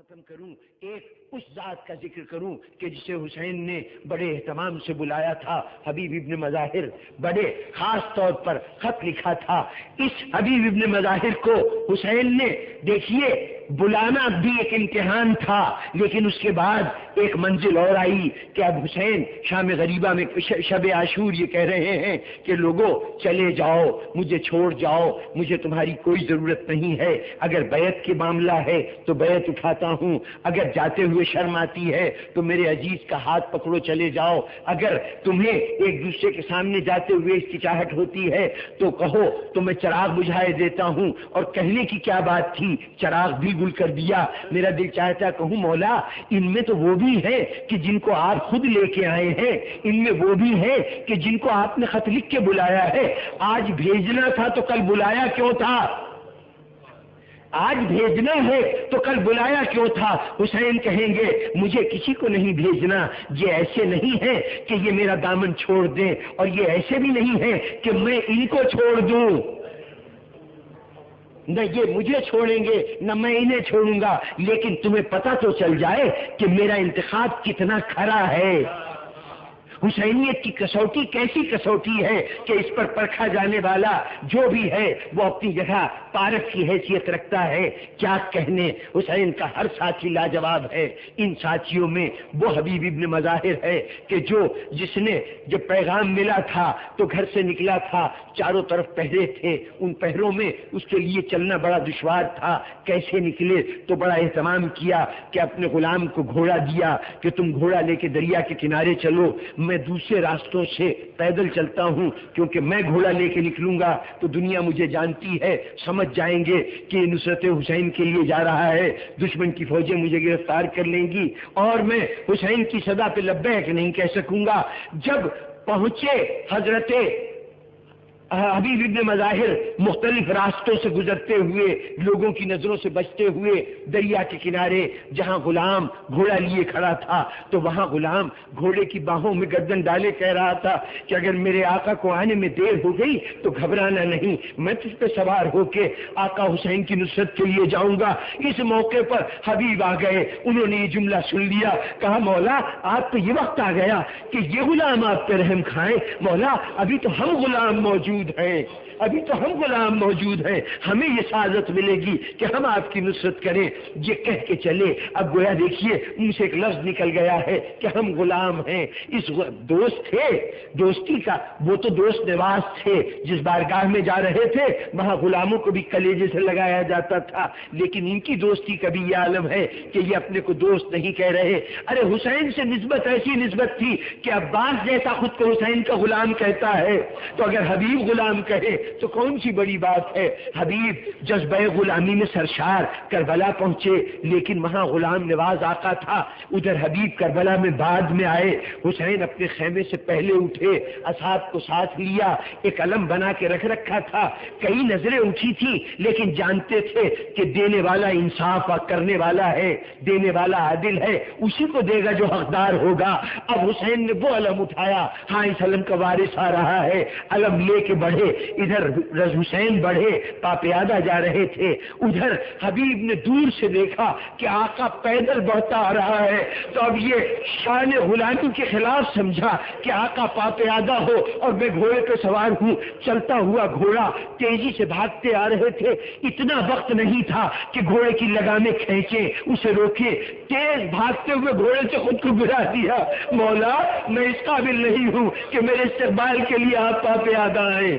ختم کروں ایک اس ذات کا ذکر کروں کہ جسے حسین نے بڑے اہتمام سے بلایا تھا، حبیب ابن مظاہر، بڑے خاص طور پر خط لکھا تھا۔ اس حبیب ابن مظاہر کو حسین نے دیکھیے بلانا بھی ایک امتحان تھا، لیکن اس کے بعد ایک منزل اور آئی کہ اب حسین شام غریبہ میں شب عاشور یہ کہہ رہے ہیں کہ لوگوں چلے جاؤ، مجھے چھوڑ جاؤ، مجھے تمہاری کوئی ضرورت نہیں ہے، اگر بیعت کے معاملہ ہے تو بیعت اٹھاتا ہوں، اگر جاتے ہوئے شرم آتی ہے تو میرے عزیز کا ہاتھ پکڑو چلے جاؤ، اگر تمہیں ایک دوسرے کے سامنے جاتے ہوئے ہچکچاہٹ ہوتی ہے تو کہو تو میں چراغ بجھائے دیتا ہوں۔ اور کہنے کی کیا بات تھی، چراغ بھی گل کر دیا۔ میرا دل چاہتا کہوں مولا ان میں تو وہ بھی ہے کہ جن کو آپ خود لے کے آئے ہیں، ان میں وہ بھی ہے کہ جن کو آپ نے خط لکھ کے بلایا ہے، آج بھیجنا تھا تو کل بلایا کیوں تھا؟ آج بھیجنا ہے تو کل بلایا کیوں تھا؟ حسین کہیں گے مجھے کسی کو نہیں بھیجنا، یہ ایسے نہیں ہے کہ یہ میرا دامن چھوڑ دیں، اور یہ ایسے بھی نہیں ہے کہ میں ان کو چھوڑ دوں، نہ یہ مجھے چھوڑیں گے نہ میں انہیں چھوڑوں گا، لیکن تمہیں پتہ تو چل جائے کہ میرا انتخاب کتنا کھرا ہے۔ حسینیت کی کسوٹی کیسی کسوٹی ہے کہ اس پر پرکھا جانے والا جو بھی ہے وہ اپنی جگہ پارک کی حیثیت رکھتا ہے۔ کیا کہنے، حسین کا ہر ساتھی لاجواب ہے۔ ان ساتھیوں میں وہ حبیب ابن مظاہر ہے کہ جس نے جب پیغام ملا تھا تو گھر سے نکلا تھا، چاروں طرف پہرے تھے، ان پہروں میں اس کے لیے چلنا بڑا دشوار تھا۔ کیسے نکلے تو بڑا اہتمام کیا کہ اپنے غلام کو گھوڑا دیا کہ تم گھوڑا لے کے دریا کے کنارے چلو، میں دوسرے راستوں سے پیدل چلتا ہوں، کیونکہ میں گھوڑا لے کے نکلوں گا تو دنیا مجھے جانتی ہے، سمجھ جائیں گے کہ نصرت حسین کے لیے جا رہا ہے، دشمن کی فوجیں مجھے گرفتار کر لیں گی اور میں حسین کی صدا پہ لبیک نہیں کہہ سکوں گا۔ جب پہنچے حضرت حبیب ابن مظاہر مختلف راستوں سے گزرتے ہوئے، لوگوں کی نظروں سے بچتے ہوئے دریا کے کنارے، جہاں غلام گھوڑا لیے کھڑا تھا تو وہاں غلام گھوڑے کی باہوں میں گردن ڈالے کہہ رہا تھا کہ اگر میرے آقا کو آنے میں دیر ہو گئی تو گھبرانا نہیں، میں تجھ پہ سوار ہو کے آقا حسین کی نصرت کے لیے جاؤں گا۔ اس موقع پر حبیب آ گئے، انہوں نے یہ جملہ سن لیا، کہا مولا آپ تو یہ وقت آ گیا کہ یہ غلام آپ پہ رحم کھائیں، مولا ابھی تو ہم غلام موجود ہیں، ابھی تو ہم غلام موجود ہیں، ہمیں یہ سعادت ملے گی کہ ہم آپ کی نصرت کریں۔ یہ کہہ کے چلے، اب گویا دیکھیے منہ سے ایک لفظ نکل گیا ہے کہ ہم غلام ہیں۔ اس دوست تھے، دوستی کا وہ تو دوست نواز تھے، جس بارگاہ میں جا رہے تھے وہاں غلاموں کو بھی کلیجے سے لگایا جاتا تھا، لیکن ان کی دوستی کا بھی یہ عالم ہے کہ یہ اپنے کو دوست نہیں کہہ رہے۔ ارے حسین سے نسبت ایسی نسبت تھی کہ عباس جیسا خود کو حسین کا غلام کہتا ہے، تو اگر حبیب غلام کہے تو کون سی بڑی بات ہے۔ حبیب جذبہ غلامی میں سرشار کربلا پہنچے، لیکن وہاں غلام نواز آقا تھا، ادھر حبیب کربلا میں بعد میں آئے۔ حسین اپنے خیمے سے پہلے اٹھے، اصحاب کو ساتھ لیا، ایک علم بنا کے رکھ رکھا تھا، کئی نظریں اٹھی تھی لیکن جانتے تھے کہ دینے والا انصاف کرنے والا ہے، دینے والا عادل ہے، اسی کو دے گا جو حقدار ہوگا۔ اب حسین نے وہ علم اٹھایا، ہاں اس علم کا وارث آ رہا ہے، علم لے کے بڑھے، ادھر حسین بڑھے، پاپیادہ جا رہے تھے، ادھر حبیب نے دور سے دیکھا کہ آقا پیدل بڑھتا آ رہا ہے، تو اب یہ شان غلامی کے خلاف سمجھا کہ آقا پاپیادہ ہو اور میں گھوڑے پہ سوار ہوں، چلتا ہوا گھوڑا تیزی سے بھاگتے آ رہے تھے، اتنا وقت نہیں تھا کہ گھوڑے کی لگامیں کھینچے، اسے روکے، تیز بھاگتے ہوئے گھوڑے سے خود کو گرا دیا۔ مولا میں اس قابل نہیں ہوں کہ میرے استقبال کے لیے آپ پاپیادہ آئے،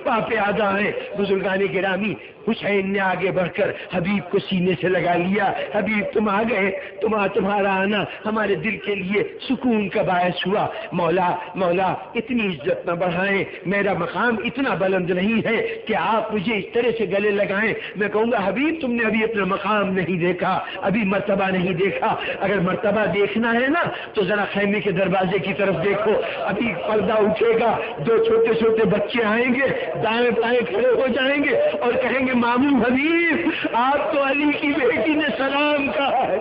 پاپیادہ ہیں۔ بزرگان گرامی، حسین نے آگے بڑھ کر حبیب کو سینے سے لگا لیا، حبیب تم آ گئے، تمہارا آنا ہمارے دل کے لیے سکون کا باعث ہوا۔ مولا مولا اتنی عزت نہ بڑھائیں، میرا مقام اتنا بلند نہیں ہے کہ آپ مجھے اس طرح سے گلے لگائیں۔ میں کہوں گا حبیب تم نے ابھی اپنا مقام نہیں دیکھا، ابھی مرتبہ نہیں دیکھا، اگر مرتبہ دیکھنا ہے نا تو ذرا خیمے کے دروازے کی طرف دیکھو، ابھی پردہ اٹھے گا، دو چھوٹے چھوٹے بچے آئیں گے، دائیں بائیں کھڑے ہو جائیں گے اور کہیں گے ماموں حبیب آپ تو علی کی بیٹی نے سلام کہا ہے،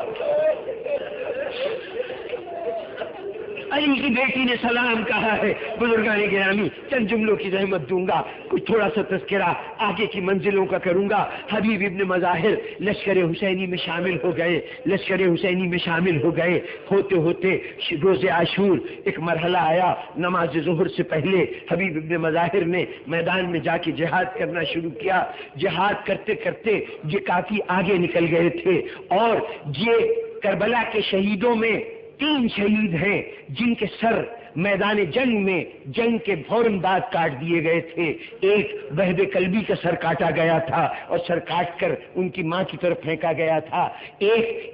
علی کی بیٹی نے سلام کہا ہے۔ بزرگان گرامی چند جملوں کی زحمت دوں گا، کچھ تھوڑا سا تذکرہ آگے کی منزلوں کا کروں گا۔ حبیب ابن مظاہر لشکر حسینی میں شامل ہو گئے، لشکر حسینی میں شامل ہو گئے۔ ہوتے ہوتے روز عاشور ایک مرحلہ آیا، نماز ظہر سے پہلے حبیب ابن مظاہر نے میدان میں جا کے جہاد کرنا شروع کیا۔ جہاد کرتے کرتے یہ کافی آگے نکل گئے تھے، اور یہ کربلا کے شہیدوں میں 3 شہید ہیں جن کے سر میدان جنگ میں جنگ کے فوراً بعد کاٹ دیے گئے تھے۔ ایک وہب کلبی کا سر کاٹا گیا تھا اور سر کاٹ کر ان کی ماں کی طرف پھینکا گیا تھا، ایک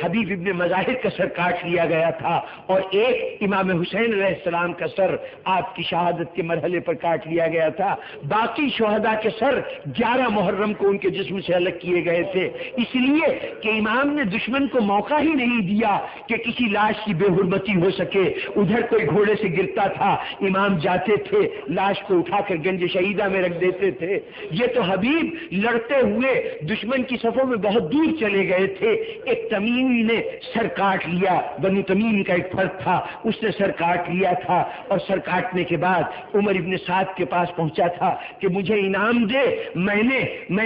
حبیب ابن مظاہر کا سر کاٹ لیا گیا تھا، اور ایک امام حسین علیہ السلام کا سر آپ کی شہادت کے مرحلے پر کاٹ لیا گیا تھا۔ باقی شہداء کے سر 11 محرم کو ان کے جسم سے الگ کیے گئے تھے، اس لیے کہ امام نے دشمن کو موقع ہی نہیں دیا کہ کسی لاش کی بے حرمتی ہو سکے۔ ادھر کوئی گھوڑے سے گرتا تھا، امام جاتے تھے لاش کو اٹھا کر گنج شہیدہ میں رکھ دیتے تھے۔ یہ تو حبیب لڑتے ہوئے دشمن کی صفوں میں بہت دور چلے گئے تھے۔ ایک تمیمی نے سر کاٹ لیا، بنو تمیم کا ایک فرد تھا، اس نے سر کاٹ لیا تھا، اور سر کاٹنے کے بعد عمر ابن سعد کے پاس پہنچا تھا کہ مجھے انعام دے، میں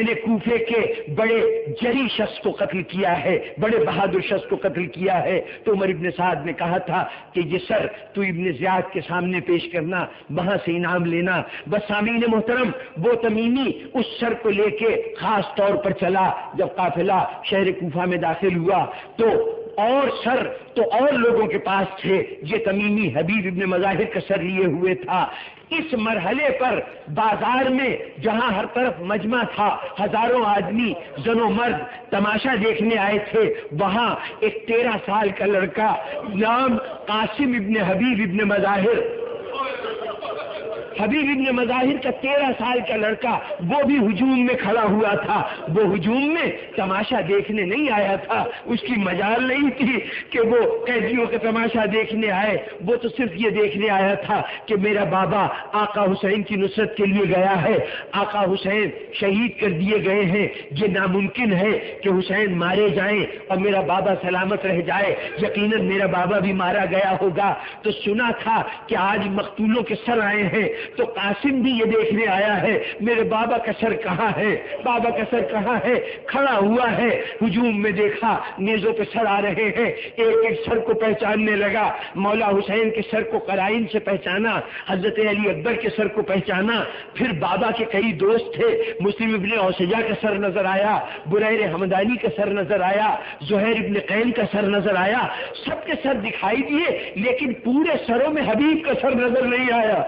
نے کوفے کے بڑے جری شخص کو قتل کیا ہے، بڑے بہادر شخص کو قتل کیا ہے۔ تو عمر ابن سعد نے کہا تھا کہ یہ سر تو ابن زیاد کے سامنے پیش کرنا، وہاں سے انعام لینا۔ بس سامعین محترم، وہ تمیمی اس سر کو لے کے خاص طور پر چلا۔ جب قافلہ شہر کوفہ میں داخل ہوا تو اور لوگوں کے پاس تھے، یہ تمیمی حبیب ابن مظاہر کا سر لیے ہوئے تھا۔ اس مرحلے پر بازار میں جہاں ہر طرف مجمع تھا، ہزاروں آدمی زن و مرد تماشا دیکھنے آئے تھے، وہاں ایک 13 سال کا لڑکا نام قاسم ابن حبیب ابن مظاہر، حبیب ابن مظاہر کا 13 سال کا لڑکا، وہ بھی ہجوم میں کھڑا ہوا تھا۔ وہ ہجوم میں تماشا دیکھنے نہیں آیا تھا، اس کی مجال نہیں تھی کہ وہ قیدیوں کا تماشا دیکھنے آئے، وہ تو صرف یہ دیکھنے آیا تھا کہ میرا بابا آقا حسین کی نصرت کے لیے گیا ہے، آقا حسین شہید کر دیے گئے ہیں، یہ ناممکن ہے کہ حسین مارے جائیں اور میرا بابا سلامت رہ جائے، یقیناً میرا بابا بھی مارا گیا ہوگا۔ تو سنا تھا کہ آج مقتولوں کے سر آئے ہیں، تو قاسم بھی یہ دیکھنے آیا ہے میرے بابا کا سر کہاں ہے، بابا کا سر کہاں ہے۔ کھڑا ہوا ہے، ہجوم میں دیکھا نیزوں پہ سر آ رہے ہیں، ایک ایک سر کو پہچاننے لگا۔ مولا حسین کے سر کو قرائن سے پہچانا، حضرت علی اکبر کے سر کو پہچانا، پھر بابا کے کئی دوست تھے، مسلم ابن اوسجہ کا سر نظر آیا، بریر حمدانی کا سر نظر آیا، زہیر ابن قین کا سر نظر آیا، سب کے سر دکھائی دیے، لیکن پورے سروں میں حبیب کا سر نظر نہیں آیا،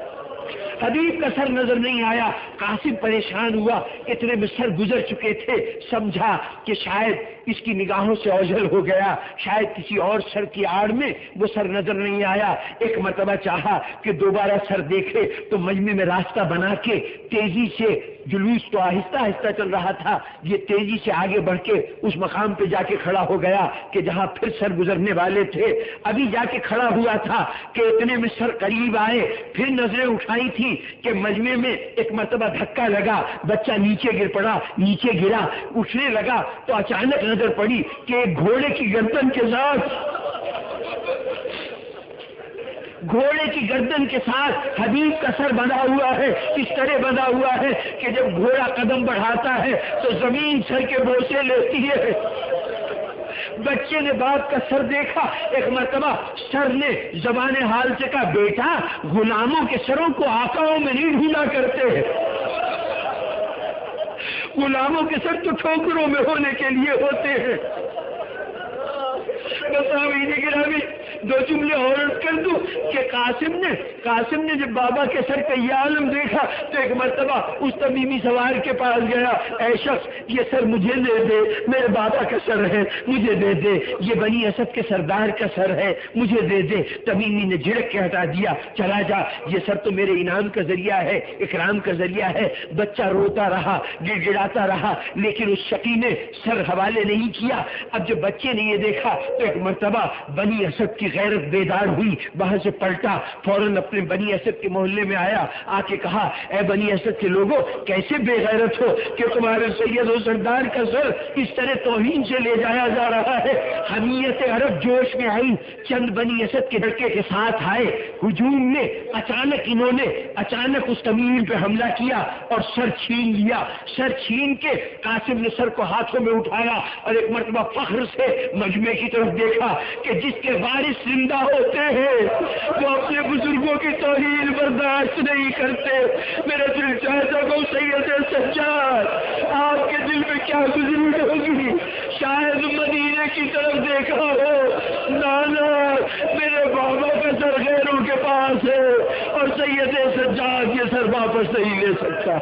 حبیب کا سر نظر نہیں آیا۔ قاسم پریشان ہوا، اتنے میں سر گزر چکے تھے، سمجھا کہ شاید اس کی نگاہوں سے اوجھل ہو گیا، شاید کسی اور سر کی آڑ میں وہ سر نظر نہیں آیا۔ ایک مرتبہ چاہا کہ دوبارہ سر دیکھے، تو مجمع میں راستہ بنا کے تیزی سے، جلوس تو آہستہ آہستہ چل رہا تھا، یہ تیزی سے آگے بڑھ کے اس مقام پہ جا کے کھڑا ہو گیا کہ جہاں پھر سر گزرنے والے تھے۔ ابھی جا کے کھڑا ہوا تھا کہ اتنے میں سر قریب آئے، پھر نظریں اٹھائی تھی کہ مجمع میں ایک مرتبہ دھکا لگا، بچہ نیچے گر پڑا، نیچے گرا، اٹھنے لگا تو اچانک نظر پڑی کہ ایک گھوڑے کی گردن کے ساتھ حبیب کا سر بندھا ہوا ہے، اس طرح بندھا ہوا ہے کہ جب گھوڑا قدم بڑھاتا ہے تو زمین سر کے بوسے لیتی ہے۔ بچے نے باپ کا سر دیکھا، ایک مرتبہ سر نے زبان حال سے کہا، بیٹا غلاموں کے سروں کو آقاؤں میں نہیں ڈھونڈا کرتے ہیں، غلاموں کے سر تو ٹھوکروں میں ہونے کے لیے ہوتے ہیں۔ گرامی دو جملے اور کر دوں کہ قاسم نے جب بابا کے سر کا یہ عالم دیکھا تو ایک مرتبہ اس تمیمی سوار کے پاس گیا، اے شخص یہ سر مجھے دے دے، میرے بابا کا سر ہے، مجھے دے دے، یہ بنی اسد کے سردار کا سر ہے، مجھے دے دے۔ تمیمی نے جھڑک کے ہٹا دیا، چلا جا، یہ سر تو میرے انعام کا ذریعہ ہے، اکرام کا ذریعہ ہے۔ بچہ روتا رہا، گڑ گڑاتا رہا، لیکن اس شقی نے سر حوالے نہیں کیا۔ اب جب بچے نے یہ دیکھا تو ایک مرتبہ بنی اسد کی غیرت بیدار ہوئی، وہاں سے پلٹا، فوراً اپنے بنی اسد کے محلے میں آیا، آ کے کہا اے بنی اسد کے لوگوں، کیسے بے غیرت ہو کہ تمہارے سید و سردار کا سر اس طرح توہین سے لے جایا جا رہا ہے۔ حمیت عرب جوش میں آئی، چند بنی اسد کے لڑکے کے ساتھ آئے، ہجوم میں انہوں نے اچانک اس کمیل پہ حملہ کیا اور سر چھین لیا۔ سر چھین کے قاسم نے سر کو ہاتھوں میں اٹھایا اور ایک مرتبہ فخر سے مجمع کی طرف دیکھا کہ جس کے وارث زندہ ہوتے ہیں وہ اپنے بزرگوں کی توہین برداشت نہیں کرتے۔ میرا دل چاہتا کہ سید سجاد آپ کے دل میں کیا گزری ہوگی، شاید مدینے کی طرف دیکھا ہو، نانا میرے بابا کا سر غیروں کے پاس ہے اور سید سجاد یہ سر واپس نہیں لے سکتا۔